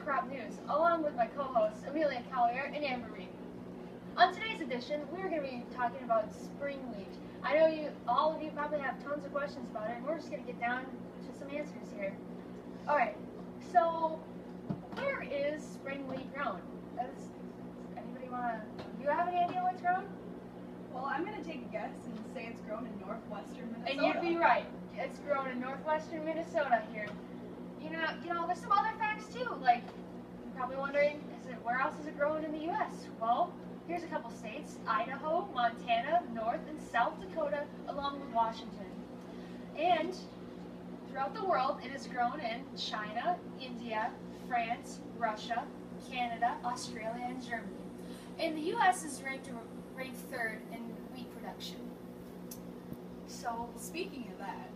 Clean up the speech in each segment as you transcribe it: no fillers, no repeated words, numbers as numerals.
Crop News, along with my co-hosts Amelia Collier and Amber Reed. On today's edition, we're going to be talking about spring wheat. I know all of you probably have tons of questions about it, and we're just going to get down to some answers here. Alright, so where is spring wheat grown? Anybody do you have any idea where it's grown? Well, I'm going to take a guess and say it's grown in northwestern Minnesota. And you'd be right. It's grown in northwestern Minnesota here. You know, there's some other facts too. Like, you're probably wondering, where else is it grown in the U.S.? Well, here's a couple states: Idaho, Montana, North and South Dakota, along with Washington. And throughout the world, it is grown in China, India, France, Russia, Canada, Australia, and Germany. And the U.S. is ranked third in wheat production. So, speaking of that,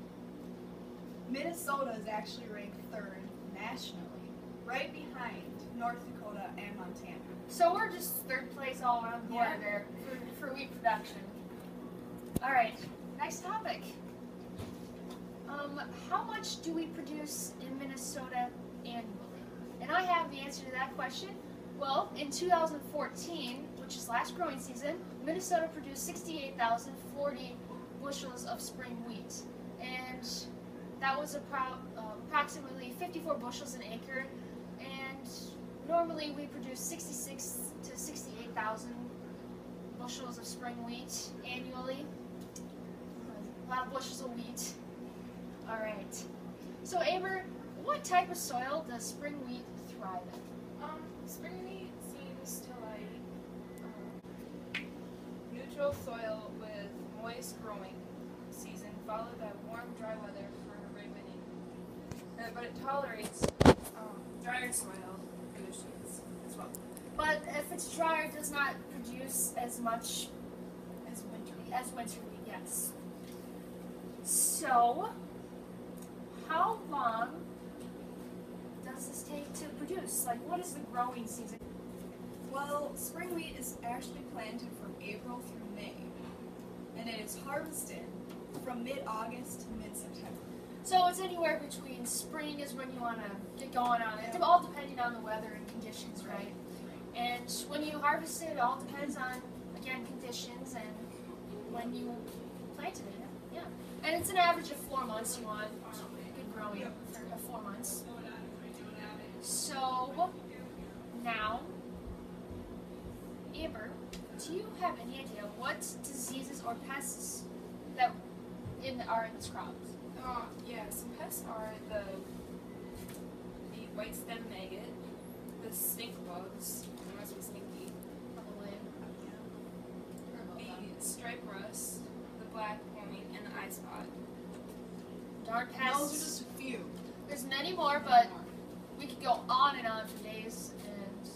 Minnesota is actually ranked third nationally, right behind North Dakota and Montana. So we're just third place all around the board there for wheat production. All right, next topic. How much do we produce in Minnesota annually? And I have the answer to that question. Well, in 2014, which is last growing season, Minnesota produced 68,040 bushels of spring wheat. And that was approximately 54 bushels an acre. And normally we produce 66 to 68,000 bushels of spring wheat annually. A lot of bushels of wheat. All right. So Amber, what type of soil does spring wheat thrive in? Spring wheat seems to like neutral soil with moist growing season, followed by warm, dry weather for ripening. But it tolerates drier soil conditions as well. But if it's drier, it does not produce as much As winter. as winter wheat, yes. So, how long does this take to produce? Like, what is the growing season? Well, spring wheat is actually planted from April through May, and it is harvested from mid-August to mid-September. So it's anywhere between spring is when you want to get going on it, all depending on the weather and conditions, right? And when you harvest it, it all depends on, again, conditions and when you planted it. Yeah. And it's an average of 4 months you want good growing for 4 months. So now, Amber, do you have any idea what diseases or pests that are in this crop? Yeah, some pests are the white stem maggot, the stink bugs, they must be stinky, Probably. the stripe rust, the black point, and the eye spot. Darn Those pests. are just a few. There's many more, but we could go on and on for days, and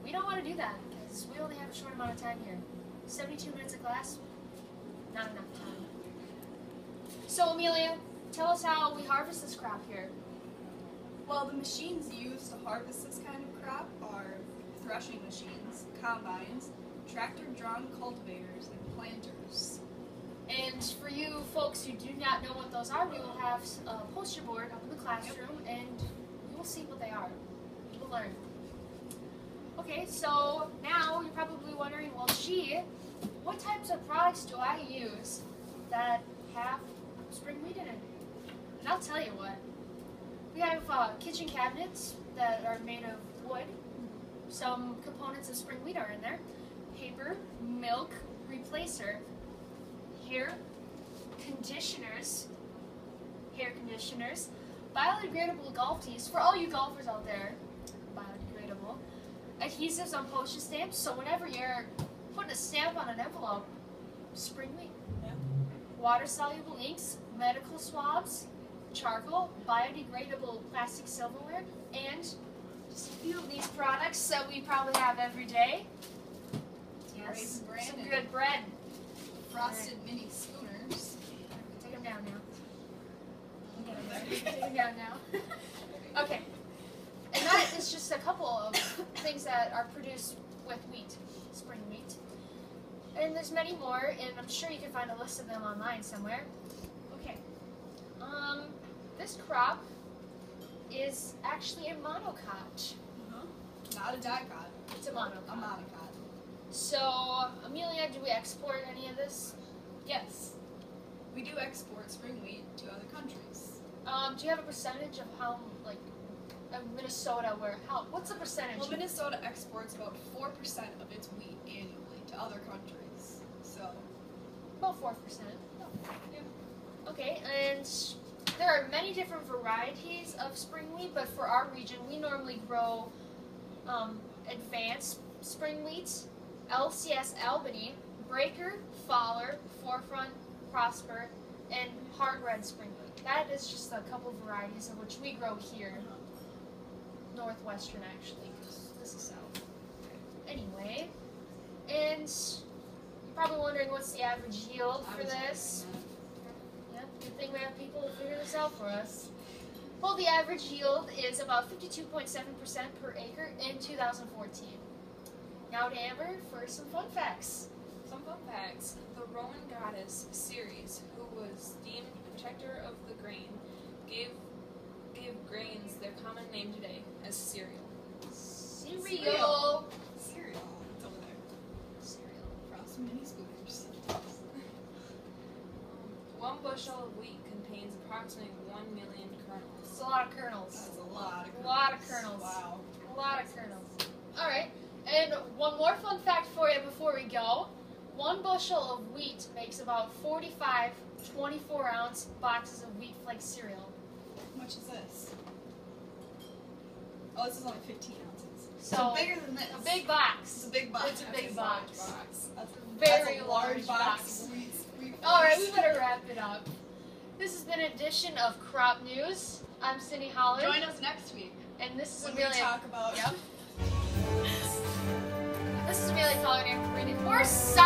we don't want to do that because we only have a short amount of time here. 72 minutes of class, not enough time. So Amelia, tell us how we harvest this crop here. Well, the machines used to harvest this kind of crop are threshing machines, combines, tractor-drawn cultivators, and planters. And for you folks who do not know what those are, we will have a poster board up in the classroom, and you will see what they are. You will learn. Okay, so now you're probably wondering, well, gee, what types of products do I use that have spring wheat in it? And I'll tell you what. We have kitchen cabinets that are made of wood. Some components of spring wheat are in there. Paper, milk, replacer, hair conditioners, biodegradable golf tees, for all you golfers out there, biodegradable, adhesives on postage stamps, so whenever you're putting a stamp on an envelope, spring wheat. Yeah. Water-soluble inks, medical swabs, charcoal, biodegradable plastic silverware, and just a few of these products that we probably have every day. Yes, Raisin bran some and good bread. frosted mini schooners. Take them down now. Take them down now. Okay. And that is just a couple of things that are produced with wheat, spring wheat. And there's many more, and I'm sure you can find a list of them online somewhere. Okay. This crop is actually a monocot. Uh-huh. Not a dicot. It's a A monocot. monocot. So, Amelia, do we export any of this? Yes. We do export spring wheat to other countries. Do you have a percentage of how, like, of Minnesota, what's the percentage? Well, Minnesota exports about 4% of its wheat annually to other countries. So, About 4%. Okay, and there are many different varieties of spring wheat, but for our region, we normally grow advanced spring wheat, LCS Albany, Breaker, Fowler, Forefront, Prosper, and hard red spring wheat. That is just a couple varieties of which we grow here. Northwestern, actually, because this is south. Anyway, and you're probably wondering what's the average yield for this. Yeah, good thing we have people who figure this out for us. Well, the average yield is about 52.7% per acre in 2014. Now to Amber for some fun facts. Some fun facts. The Roman goddess Ceres, who was deemed protector of the grain, gave grains their common name today as cereal. Cereal. cereal. It's over there. Cereal. Frost mini scooters. 1 bushel of wheat contains approximately 1 million kernels. It's a lot of kernels. That's a lot of kernels. A lot of kernels. Wow. A lot of kernels. All right, and one more fun fact for you before we go. 1 bushel of wheat makes about 45 24-ounce boxes of wheat flake cereal. How much is this? Oh, this is only 15 ounces. So bigger than this. a big box. It's a big box. It's a big Large box. That's Very that's a large box. of wheat All right, we better wrap it up. This has been an edition of Crop News. I'm Cindy Holland, Join us next week and this is when we Amelia. talk about. Yep. This is Amelia calling in for more science.